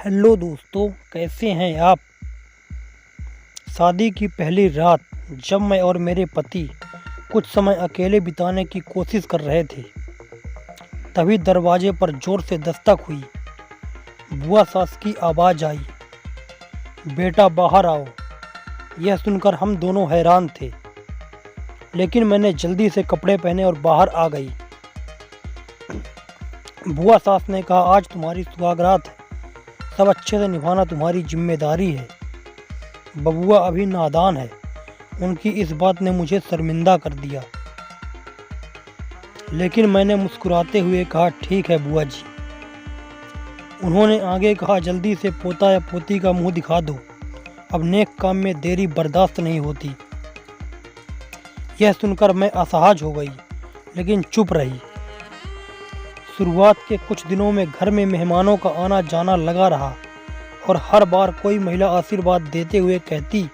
Hello दोस्तों, कैसे हैं आप। शादी की पहली रात जब मैं और मेरे पति कुछ समय अकेले बिताने की कोशिश कर रहे थे, तभी दरवाजे पर ज़ोर से दस्तक हुई। बुआ सास की आवाज़ आई, बेटा बाहर आओ। यह सुनकर हम दोनों हैरान थे, लेकिन मैंने जल्दी से कपड़े पहने और बाहर आ गई। बुआ सास ने कहा, आज तुम्हारी सुहागरात है, सब अच्छे से निभाना तुम्हारी जिम्मेदारी है। बबुआ अभी नादान है। उनकी इस बात ने मुझे शर्मिंदा कर दिया, लेकिन मैंने मुस्कुराते हुए कहा, ठीक है बुआ जी। उन्होंने आगे कहा, जल्दी से पोता या पोती का मुंह दिखा दो, अब नेक काम में देरी बर्दाश्त नहीं होती। यह सुनकर मैं असहज हो गई, लेकिन चुप रही। शुरुआत के कुछ दिनों में घर में मेहमानों का आना जाना लगा रहा और हर बार कोई महिला आशीर्वाद देते हुए कहती,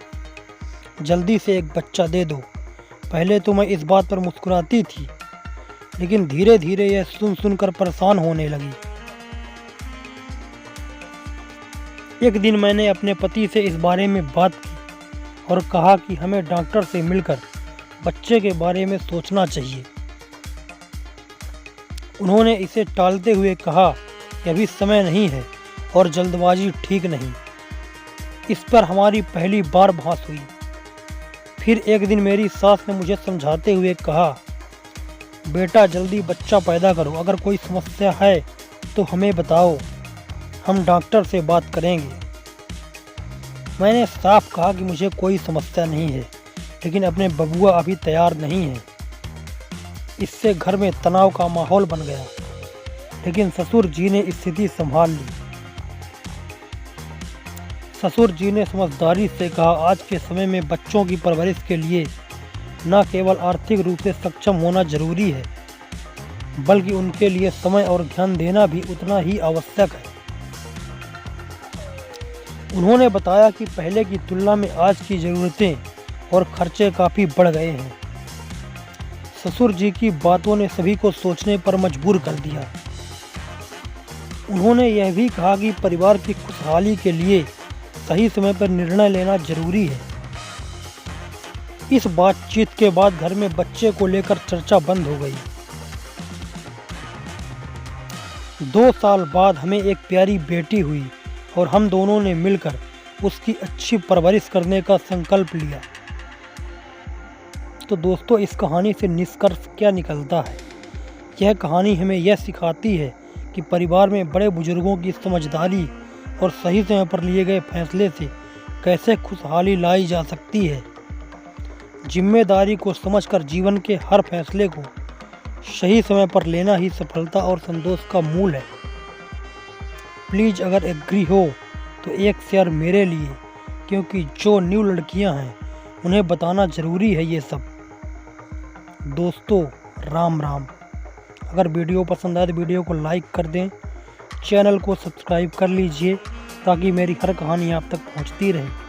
जल्दी से एक बच्चा दे दो। पहले तो मैं इस बात पर मुस्कुराती थी, लेकिन धीरे धीरे यह सुनकर परेशान होने लगी। एक दिन मैंने अपने पति से इस बारे में बात की और कहा कि हमें डॉक्टर से मिलकर बच्चे के बारे में सोचना चाहिए। उन्होंने इसे टालते हुए कहा कि अभी समय नहीं है और जल्दबाजी ठीक नहीं। इस पर हमारी पहली बार बहस हुई। फिर एक दिन मेरी सास ने मुझे समझाते हुए कहा, बेटा जल्दी बच्चा पैदा करो, अगर कोई समस्या है तो हमें बताओ, हम डॉक्टर से बात करेंगे। मैंने साफ कहा कि मुझे कोई समस्या नहीं है, लेकिन अपने बबुआ अभी तैयार नहीं है। इससे घर में तनाव का माहौल बन गया, लेकिन ससुर जी ने स्थिति संभाल ली। ससुर जी ने समझदारी से कहा, आज के समय में बच्चों की परवरिश के लिए न केवल आर्थिक रूप से सक्षम होना जरूरी है, बल्कि उनके लिए समय और ध्यान देना भी उतना ही आवश्यक है। उन्होंने बताया कि पहले की तुलना में आज की ज़रूरतें और खर्चे काफ़ी बढ़ गए हैं। ससुर जी की बातों ने सभी को सोचने पर मजबूर कर दिया। उन्होंने यह भी कहा कि परिवार की खुशहाली के लिए सही समय पर निर्णय लेना जरूरी है। इस बातचीत के बाद घर में बच्चे को लेकर चर्चा बंद हो गई। 2 साल बाद हमें एक प्यारी बेटी हुई और हम दोनों ने मिलकर उसकी अच्छी परवरिश करने का संकल्प लिया। तो दोस्तों, इस कहानी से निष्कर्ष क्या निकलता है? यह कहानी हमें यह सिखाती है कि परिवार में बड़े बुजुर्गों की समझदारी और सही समय पर लिए गए फैसले से कैसे खुशहाली लाई जा सकती है। जिम्मेदारी को समझकर जीवन के हर फैसले को सही समय पर लेना ही सफलता और संतोष का मूल है। प्लीज़ अगर एग्री हो तो एक शेयर मेरे लिए, क्योंकि जो न्यू लड़कियां हैं उन्हें बताना ज़रूरी है ये सब। दोस्तों, राम राम। अगर वीडियो पसंद आए तो वीडियो को लाइक कर दें, चैनल को सब्सक्राइब कर लीजिए ताकि मेरी हर कहानी आप तक पहुंचती रहे।